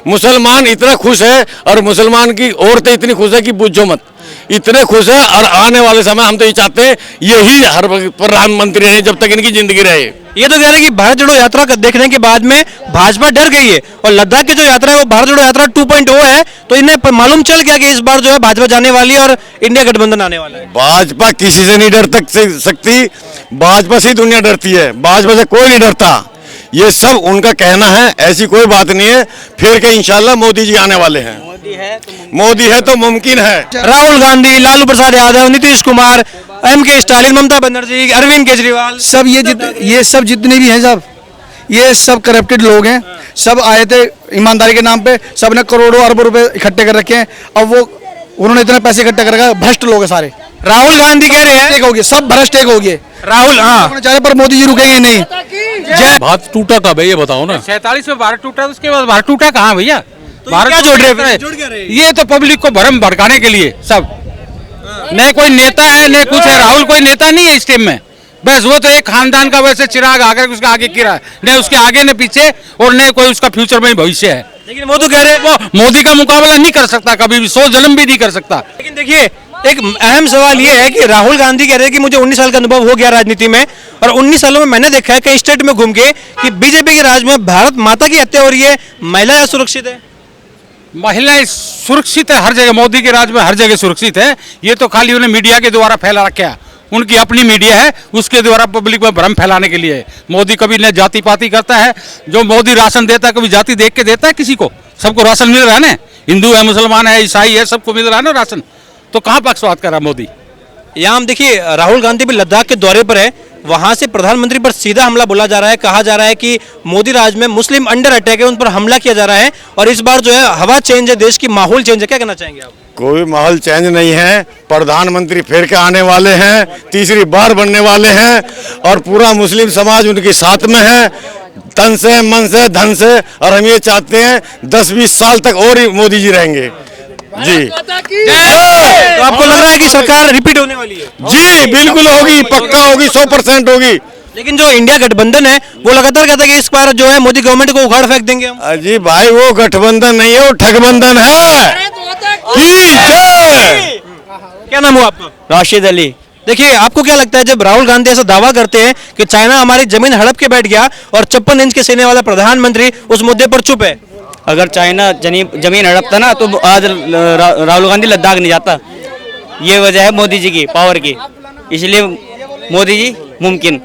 मुसलमान इतना खुश है और मुसलमान की औरतें इतनी खुश है कि पूछो मत, इतने खुश है। और आने वाले समय हम तो ये चाहते हैं यही हर प्रधानमंत्री रहे जब तक इनकी जिंदगी रहे। ये तो कह रहे हैं कि भारत जोड़ो यात्रा का देखने के बाद में भाजपा डर गई है और लद्दाख की जो यात्रा है वो भारत जोड़ो यात्रा 2.0 है, तो इन्हें मालूम चल गया कि इस बार जो है भाजपा जाने वाली है और इंडिया गठबंधन आने वाला है। भाजपा किसी से नहीं डर सकती, भाजपा से ही दुनिया डरती है, भाजपा से कोई नहीं डरता। ये सब उनका कहना है, ऐसी कोई बात नहीं है। फिर के इंशाल्लाह मोदी जी आने वाले हैं। मोदी है तो मुमकिन है। राहुल गांधी, लालू प्रसाद यादव, नीतीश कुमार, MK स्टालिन, ममता बनर्जी, अरविंद केजरीवाल, सब ये सब जितने भी हैं सब ये सब करप्टेड लोग हैं। सब आए थे ईमानदारी के नाम पे, सब ने करोड़ों अरबों रुपए इकट्ठे कर रखे हैं। अब वो उन्होंने इतने पैसे इकट्ठे कर रखा, भ्रष्ट लोग हैं सारे। राहुल गांधी कह रहे हैं एक हो गए, सब भ्रष्ट एक हो गए। राहुल, हाँ, चाहे पर मोदी जी रुकेंगे नहीं। भारत टूटा कब है ये बताओ ना। 47 में भारत टूटा, उसके बाद भारत टूटा कहाँ भैया? भारत क्या जोड़ रहे हैं? ये तो पब्लिक को भरम भड़काने के लिए सब। न कोई नेता है न कुछ है। राहुल कोई नेता नहीं है इस टाइम में, बस वो तो एक खानदान का वैसे चिराग आकर उसका आगे गिरा है, न उसके आगे न पीछे, और न कोई उसका फ्यूचर में भविष्य है। लेकिन वो तो कह रहे हैं वो मोदी का मुकाबला नहीं कर सकता कभी भी, 100 जन्म भी नहीं कर सकता। लेकिन देखिए एक अहम सवाल ये है कि राहुल गांधी कह रहे हैं कि मुझे 19 साल का अनुभव हो गया राजनीति में, और 19 सालों में मैंने देखा है कई स्टेट में घूम के कि बीजेपी के राज में भारत माता की हत्या हो रही है, महिलाएं सुरक्षित है। महिलाएं सुरक्षित है हर जगह, मोदी के राज में हर जगह सुरक्षित है। ये तो खाली उन्हें मीडिया के द्वारा फैला रखा है, उनकी अपनी मीडिया है, उसके द्वारा पब्लिक में भ्रम फैलाने के लिए है। मोदी कभी न जाति पाति करता है, जो मोदी राशन देता है कभी जाति देख के देता है किसी को? सबको राशन मिल रहा है ना, हिंदू है, मुसलमान है, ईसाई है, सबको मिल रहा है ना राशन, तो कहाँ पक्षपात कर रहा मोदी? यहाँ हम देखिए राहुल गांधी भी लद्दाख के दौरे पर है, वहां से प्रधानमंत्री पर सीधा हमला बोला जा रहा है। कहा जा रहा है कि मोदी राज में मुस्लिम अंडर अटैक है, उन पर हमला किया जा रहा है, और इस बार जो है हवा चेंज है, देश की माहौल चेंज है। क्या कहना चाहेंगे आप? कोई माहौल चेंज नहीं है। प्रधानमंत्री फिर के आने वाले हैं, तीसरी बार बनने वाले हैं, और पूरा मुस्लिम समाज उनके साथ में है, तन से, मन से, धन से। और हम ये चाहते हैं 10-20 साल तक और ही मोदी जी रहेंगे जी। तो आपको लग रहा है कि सरकार रिपीट होने वाली है? जी बिल्कुल होगी, पक्का होगी, 100% होगी। लेकिन जो इंडिया गठबंधन है वो लगातार कहता है कि इस बार जो है मोदी गवर्नमेंट को उखाड़ फेंक देंगे हम। अजी भाई वो गठबंधन नहीं है, वो ठगबंधन है। क्या नाम हुआ आपका? राशिद अली। देखिए आपको क्या लगता है जब राहुल गांधी ऐसा दावा करते हैं कि चाइना हमारी जमीन हड़प के बैठ गया और 56 इंच के सीने वाला प्रधानमंत्री उस मुद्दे पर चुप है? अगर चाइना जमीन हड़पता ना तो आज राहुल गांधी लद्दाख नहीं जाता। ये वजह है मोदी जी की पावर की, इसलिए मोदी जी मुमकिन।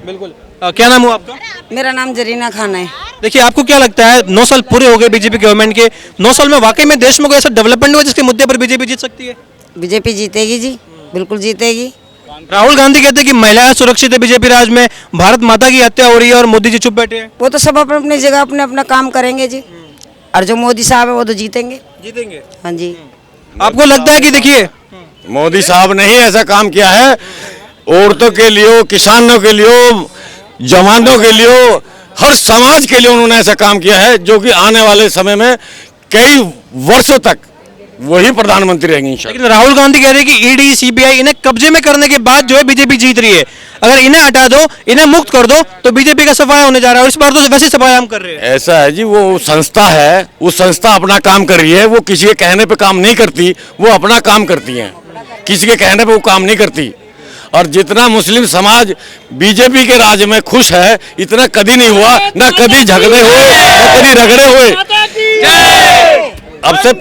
बिल्कुल। क्या नाम हुआ आपका? मेरा नाम जरीना खान है। देखिए आपको क्या लगता है 9 साल पूरे हो गए बीजेपी गवर्नमेंट के, 9 साल में वाकई में देश में कोई ऐसा डेवलपमेंट हुआ जिसके मुद्दे पर बीजेपी जीत सकती है? बीजेपी जीतेगी जी, बिल्कुल जीतेगी। राहुल गांधी कहते हैं कि महिलाएं सुरक्षित है बीजेपी राज में, भारत माता की हत्या हो रही है और मोदी जी चुप बैठे हैं। वो तो सब अपने अपनी जगह अपने अपना काम करेंगे जी, और जो मोदी साहब है वो तो जीतेंगे। हाँ जी। आपको लगता है कि देखिए मोदी साहब ने ही ऐसा काम किया है, औरतों के लिए, किसानों के लिए, जवानों के लिए, हर समाज के लिए उन्होंने ऐसा काम किया है जो कि आने वाले समय में कई वर्षों तक वही प्रधानमंत्री रहेंगे इंशाल्लाह। लेकिन राहुल गांधी कह रहे हैं कि ईडी, सीबीआई इन्हें कब्जे में करने के बाद जो है बीजेपी जीत रही है, अगर इन्हें हटा दो, इन्हें मुक्त कर दो तो बीजेपी का सफाया होने जा रहा है, और इस बार तो वैसे सफाया हम कर रहे हैं। ऐसा है जी, वो संस्था है, वो संस्था अपना काम कर रही है, वो किसी के कहने पे काम नहीं करती, वो अपना काम करती हैं, किसी के कहने पे वो काम नहीं करती। और जितना मुस्लिम समाज बीजेपी के राज में खुश है, इतना कभी नहीं हुआ, ना कभी झगड़े हुए, ना कभी रगड़े हुए। अब से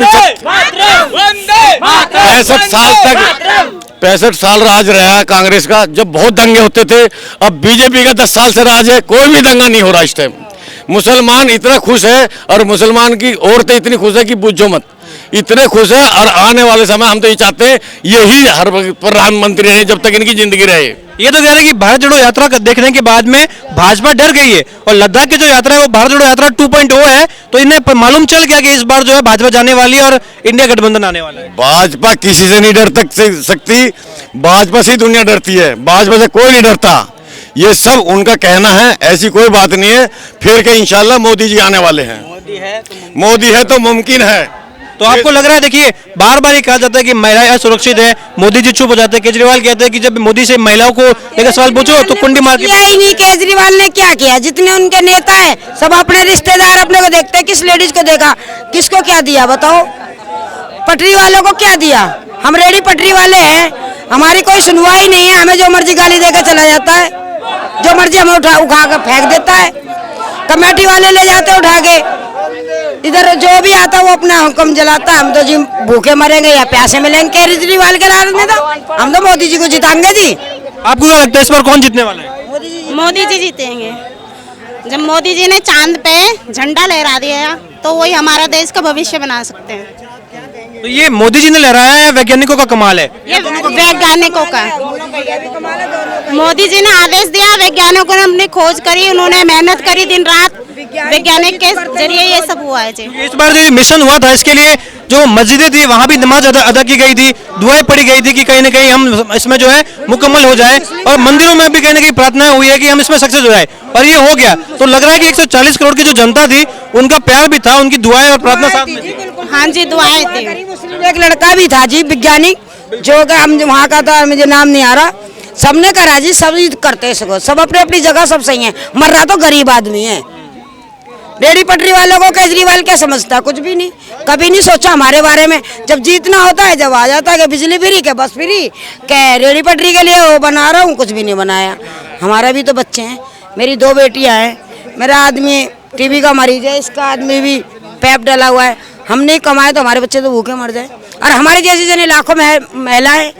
65 साल राज रहा है कांग्रेस का, जब बहुत दंगे होते थे। अब बीजेपी का 10 साल से राज है, कोई भी दंगा नहीं हो रहा इस टाइम। मुसलमान इतना खुश है और मुसलमान की औरतें इतनी खुश है कि पूछो मत, इतने खुश है। और आने वाले समय हम तो ये चाहते हैं यही हर प्रधानमंत्री रहे जब तक इनकी जिंदगी रहे। ये तो कह रहे हैं कि भारत जोड़ो यात्रा का देखने के बाद में भाजपा डर गई है, और लद्दाख की जो यात्रा है वो भारत जोड़ो यात्रा 2.0 है, तो इन्हें मालूम चल गया कि इस बार जो है भाजपा जाने वाली है और इंडिया गठबंधन आने वाला है। भाजपा किसी से नहीं डर सकती, भाजपा से ही दुनिया डरती है, भाजपा से कोई नहीं डरता। ये सब उनका कहना है, ऐसी कोई बात नहीं है। फिर के इंशाल्लाह मोदी जी आने वाले हैं। मोदी है तो मुमकिन है। तो आपको लग रहा है, देखिए बार बार ये कहा जाता है कि महिलाएं असुरक्षित है, मोदी जी चुप हो जाते हैं, केजरीवाल कहते हैं कि जब मोदी से महिलाओं को लेकर सवाल पूछो तो कुंडी मार के किया ही नहीं। केजरीवाल ने क्या किया? जितने उनके नेता है सब अपने रिश्तेदार अपने को देखते हैं। किस लेडीज को देखा? किसको क्या दिया बताओ? पटरी वालों को क्या दिया? हम रेडी पटरी वाले हैं, हमारी कोई सुनवाई नहीं है। हमें जो मर्जी गाली देकर चला जाता है, जो मर्जी हमें उठा कर फेंक देता है। कमेटी वाले ले जाते उठा के, इधर जो भी आता है वो अपना हुक्म जलाता है। हम तो जी भूखे मरेंगे या प्यासे मिलेंगे केजरीवाल के राज में, तो हम तो मोदी जी को जिताएंगे जी। आपको क्या लगता है इस बार कौन जीतने वाला है? मोदी जी जीतेंगे। जब मोदी जी ने चांद पे झंडा लहरा दिया तो वही हमारा देश का भविष्य बना सकते हैं। तो ये मोदी जी ने लहराया है, वैज्ञानिकों का कमाल है? ये वैज्ञानिकों का, मोदी जी ने आदेश दिया, वैज्ञानिकों ने अपनी खोज करी, उन्होंने मेहनत करी दिन रात, वैज्ञानिक के जरिए ये सब हुआ है जी। इस बार जो मिशन हुआ था इसके लिए जो मस्जिदें थी वहाँ भी नमाज अदा की गई थी, दुआएं पड़ी गई थी कि कहीं ना कहीं हम इसमें जो है मुकम्मल हो जाए, और मंदिरों में भी कहीं ना कहीं प्रार्थना हुई है कि हम इसमें सक्सेस हो जाए, और ये हो गया। तो लग रहा है कि 140 करोड़ की जो जनता थी उनका प्यार भी था, उनकी दुआएं और प्रार्थना साथ में थी। हाँ जी, दुआएं थी। एक लड़का भी था जी वैज्ञानिक, जो हम वहाँ का था, मुझे नाम नहीं आ रहा, सबने करा जी, सब करते हैं, सब अपनी अपनी जगह सब सही है। मर रहा तो गरीब आदमी है। रेडी पटरी वालों को केजरीवाल क्या समझता? कुछ भी नहीं, कभी नहीं सोचा हमारे बारे में। जब जीतना होता है, जब आ जाता है कि बिजली फ्री के बस फ्री के रेडी पटरी के लिए वो बना रहा हूँ, कुछ भी नहीं बनाया। हमारा भी तो बच्चे हैं, मेरी 2 बेटियाँ हैं, मेरा आदमी टीबी का मरीज है, इसका आदमी भी पैप डला हुआ है। हम नहीं कमाए तो हमारे बच्चे तो भूखे मर जाए, और हमारे जैसी जने लाखों महिलाएं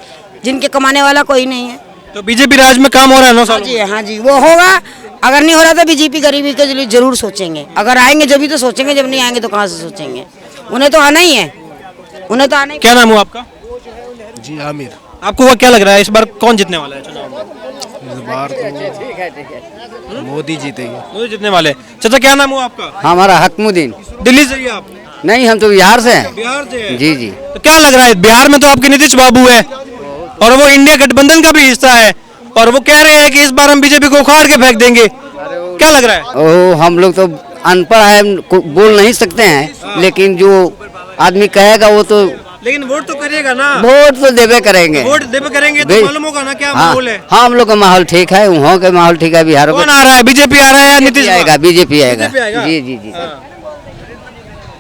जिनके कमाने वाला कोई नहीं है। तो बीजेपी राज में काम हो रहा है 9 साल? जी हाँ जी, वो होगा। अगर नहीं हो रहा तो बीजेपी गरीबी के लिए जरूर सोचेंगे। अगर आएंगे जब भी तो सोचेंगे, जब नहीं आएंगे तो कहाँ से सोचेंगे? उन्हें तो आना ही है, उन्हें तो आना ही। क्या नाम हुआ आपका? जी आमिर। आपको वो क्या लग रहा है इस बार कौन जीतने वाला है चुनाव में? इस बार तो मोदी जीतेंगे। मोदी जीतने वाले। चाचा क्या नाम हुआ आपका? हमारा हकमुद्दीन। दिल्ली से ही आप? नहीं, हम तो बिहार से हैं। बिहार से हैं? जी जी। तो क्या लग रहा है, बिहार में तो आपके नीतीश बाबू है और वो इंडिया गठबंधन का भी हिस्सा है, और वो कह रहे हैं कि इस बार हम बीजेपी को उखाड़ के फेंक देंगे, क्या लग रहा है? ओ, हम लोग तो अनपढ़ है, बोल नहीं सकते हैं, लेकिन जो आदमी कहेगा वो तो, लेकिन वोट तो करिएगा ना? वोट तो देवे करेंगे। वोट देवे करेंगे तो मालूम होगा ना क्या हाँ, माहौल है। हाँ, हम लोग का माहौल ठीक है, वहाँ का माहौल ठीक है। बिहार कौन आ रहा है, बीजेपी आ रहा है या नीतीश आएगा? बीजेपी आएगा। BJP आएगा? जी जी जी।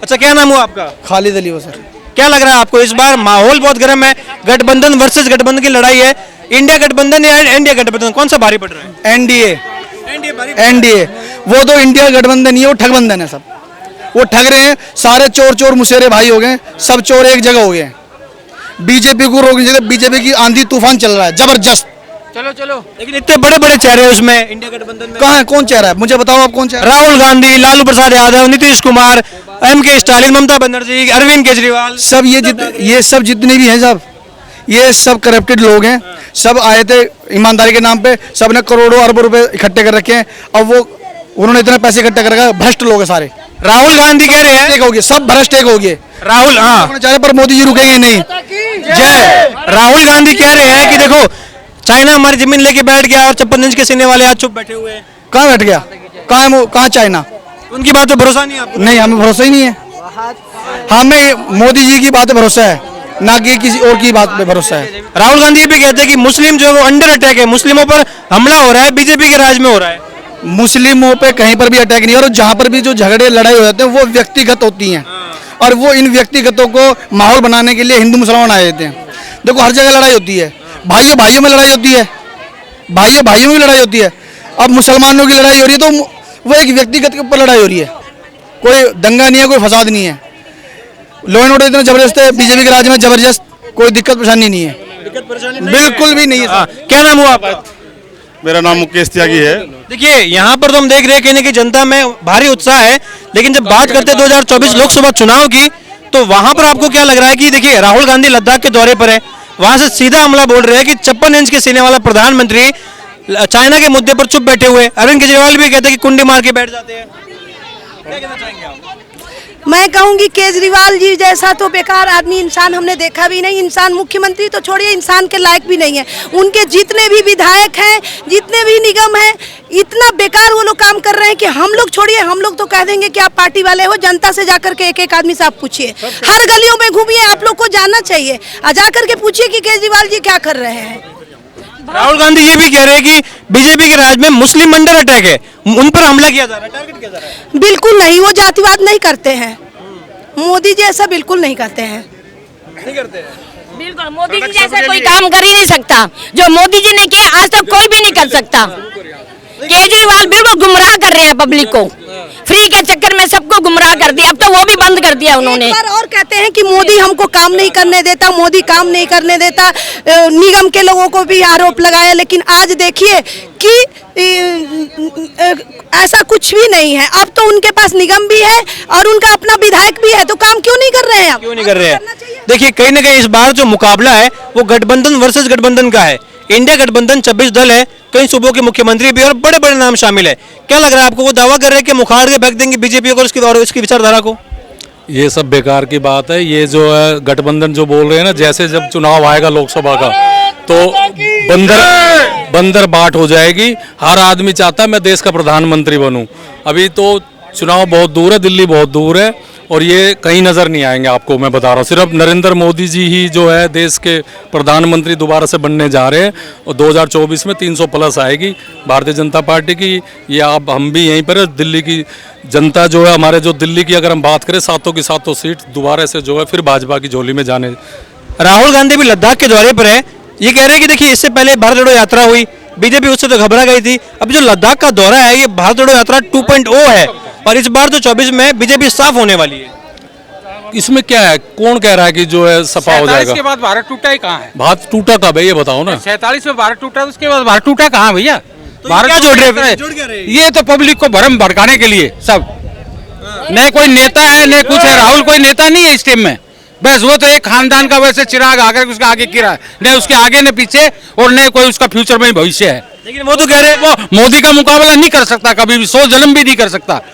अच्छा क्या नाम हुआ आपका? खालिद अली वो सर। क्या लग रहा है आपको इस बार माहौल बहुत गर्म है, गठबंधन वर्सेस गठबंधन की लड़ाई है, इंडिया गठबंधन या इंडिया गठबंधन कौन सा भारी पड़ रहा है? एनडीए। एनडीए। वो तो इंडिया गठबंधन नहीं है, वो ठगबंधन है। सब वो ठग रहे हैं, सारे चोर चोर मुसेरे भाई हो गए, सब चोर एक जगह हो गए। बीजेपी को रोकने के लिए बीजेपी की आंधी तूफान चल रहा है जबरदस्त। चलो लेकिन इतने बड़े बड़े चेहरे हैं उसमें इंडिया गठबंधन में। कहाँ है? कौन चेहरा है? मुझे बताओ आप कौन चेहरा? राहुल गांधी, लालू प्रसाद यादव, नीतीश कुमार, MK स्टालिन, ममता बनर्जी, अरविंद केजरीवाल, सब ये सब जितने भी हैं सब, ये सब करप्टेड लोग हैं। सब आए थे ईमानदारी के नाम पे, सब ने करोड़ों अरबों रुपए इकट्ठे कर रखे हैं। अब वो उन्होंने इतने पैसे इकट्ठे कर रखा, भ्रष्ट लोग हैं सारे। राहुल गांधी कह रहे हैं एक हो गए, सब भ्रष्ट एक हो गए। राहुल, हाँ चाहे पर मोदी जी रुकेंगे नहीं। जय। राहुल गांधी कह रहे हैं कि देखो चाइना हमारी जमीन लेके बैठ गया और 56 इंच के सीने वाले आज चुप बैठे हुए हैं। कहाँ बैठ गया? कहाँ चाइना? उनकी बात पे भरोसा नहीं आपको? नहीं, हमें भरोसा ही नहीं है। हमें मोदी जी की बात पे भरोसा है, ना कि किसी और की बात पे भरोसा है। राहुल गांधी ये भी कहते हैं कि मुस्लिम जो है वो अंडर अटैक है, मुस्लिमों पर हमला हो रहा है, बीजेपी के राज में हो रहा है। मुस्लिमों पे कहीं पर भी अटैक नहीं है, और जहाँ पर भी जो झगड़े लड़ाई हो जाते हैं वो व्यक्तिगत होती हैं, और वो इन व्यक्तिगतों को माहौल बनाने के लिए हिंदू मुसलमान आ जाते हैं। देखो हर जगह लड़ाई होती है, भाइयों भाइयों में लड़ाई होती है, भाइयों भाइयों में लड़ाई होती है। अब मुसलमानों की लड़ाई हो रही है तो वो एक व्यक्तिगत के ऊपर लड़ाई हो रही है, कोई दंगा नहीं है, कोई फसाद नहीं है। लॉ एंड ऑर्डर इतना जबरदस्त है बीजेपी के राज में, जबरदस्त, कोई दिक्कत परेशानी नहीं है, बिल्कुल भी नहीं है। क्या नाम हुआ आपका? मेरा नाम मुकेश त्यागी है। देखिए यहाँ पर तो हम देख रहे हैं कि जनता में भारी उत्साह है, लेकिन जब बात करते हैं 2024 लोकसभा चुनाव की, तो वहां पर आपको क्या लग रहा है कि देखिए राहुल गांधी लद्दाख के दौरे पर है, वहां से सीधा हमला बोल रहे हैं कि 56 इंच के सीने वाला प्रधानमंत्री चाइना के मुद्दे पर चुप बैठे हुए। अरविंद केजरीवाल भी कहते हैं कि कुंडी मार के बैठ जाते हैं। क्या कहना चाहेंगे आप? मैं कहूंगी केजरीवाल जी जैसा तो बेकार आदमी इंसान हमने देखा भी नहीं। इंसान मुख्यमंत्री तो छोड़िए, इंसान के लायक भी नहीं है। उनके जितने भी विधायक हैं, जितने भी निगम हैं, इतना बेकार वो लोग काम कर रहे हैं कि हम लोग छोड़िए, हम लोग तो कह देंगे कि आप पार्टी वाले हो। जनता से जाकर के एक एक आदमी से आप पूछिए, हर गलियों में घूमिए, आप लोग को जानना चाहिए। जाकर के पूछिए कि केजरीवाल जी क्या कर रहे हैं। राहुल गांधी ये भी कह रहे हैं कि बीजेपी के राज में मुस्लिम अंडर अटैक है, उन पर हमला किया जा रहा है, टारगेट किया जा रहा है। बिल्कुल नहीं, वो जातिवाद नहीं करते हैं। मोदी जी ऐसा बिल्कुल नहीं करते हैं। नहीं करते हैं। बिल्कुल मोदी जी जैसा कोई काम कर ही नहीं सकता। जो मोदी जी ने किया आज तक कोई भी नहीं कर सकता। केजरीवाल बिल्कुल गुमराह कर रहे हैं पब्लिक को, फ्री के चक्कर में सबको गुमराह कर दिया। अब तो वो भी बंद कर दिया उन्होंने। और कहते हैं कि मोदी हमको काम नहीं करने देता, मोदी काम नहीं करने देता। निगम के लोगों को भी आरोप लगाया, लेकिन आज देखिए कि ऐसा कुछ भी नहीं है। अब तो उनके पास निगम भी है और उनका अपना विधायक भी है, तो काम क्यों नहीं कर रहे हैं? क्यों नहीं कर रहे हैं? देखिए कहीं ना कहीं इस बार जो मुकाबला है वो गठबंधन वर्सेस गठबंधन का है। इंडिया गठबंधन 26 दल है, कई सूबों के मुख्यमंत्री भी और बड़े बड़े नाम शामिल है। क्या लग रहा है आपको, वो दावा कर रहे हैं कि मुखाड़ के फेंक देंगे बीजेपी को और इसकी विचारधारा को? ये सब बेकार की बात है। ये जो है गठबंधन जो बोल रहे हैं ना, जैसे जब चुनाव आएगा लोकसभा का तो बंदर बाट हो जाएगी। हर आदमी चाहता है मैं देश का प्रधानमंत्री बनूं। अभी तो चुनाव बहुत दूर है, दिल्ली बहुत दूर है और ये कहीं नजर नहीं आएंगे आपको। मैं बता रहा हूँ, सिर्फ नरेंद्र मोदी जी ही जो है देश के प्रधानमंत्री दोबारा से बनने जा रहे हैं और 2024 में 300 प्लस आएगी भारतीय जनता पार्टी की। ये आप हम भी यहीं पर दिल्ली की जनता जो है, हमारे जो दिल्ली की अगर हम बात करें, सातों की सातों सीट दोबारा से जो है फिर भाजपा की झोली में जाने। राहुल गांधी भी लद्दाख के दौरे पर है। ये कह रहे हैं कि देखिए इससे पहले भारत जोड़ो यात्रा हुई, बीजेपी उससे तो घबरा गई थी। अब जो लद्दाख का दौरा है ये भारत जोड़ो यात्रा 2.0 है और इस बार तो 24 में बीजेपी साफ होने वाली है। इसमें क्या है, कौन कह रहा है कि जो है सफा हो जाएगा? के बाद भारत टूटा ही कहाँ है? भारत टूटा कब है ये बताओ ना। 47 में भारत टूटा, उसके बाद भारत टूटा कहाँ भैया? तो भारत क्या जोड़ रहे हैं? ये तो पब्लिक को भरम भड़काने के लिए सब। न कोई नेता है न कुछ है। राहुल कोई नेता नहीं है इस टाइम में। बस वो तो एक खानदान का वैसे चिराग आकर उसके आगे गिरा है, न उसके आगे न पीछे और न कोई उसका फ्यूचर में भविष्य है। लेकिन वो तो कह रहे हैं वो मोदी का मुकाबला नहीं कर सकता, कभी भी 100 जन्म भी नहीं कर सकता।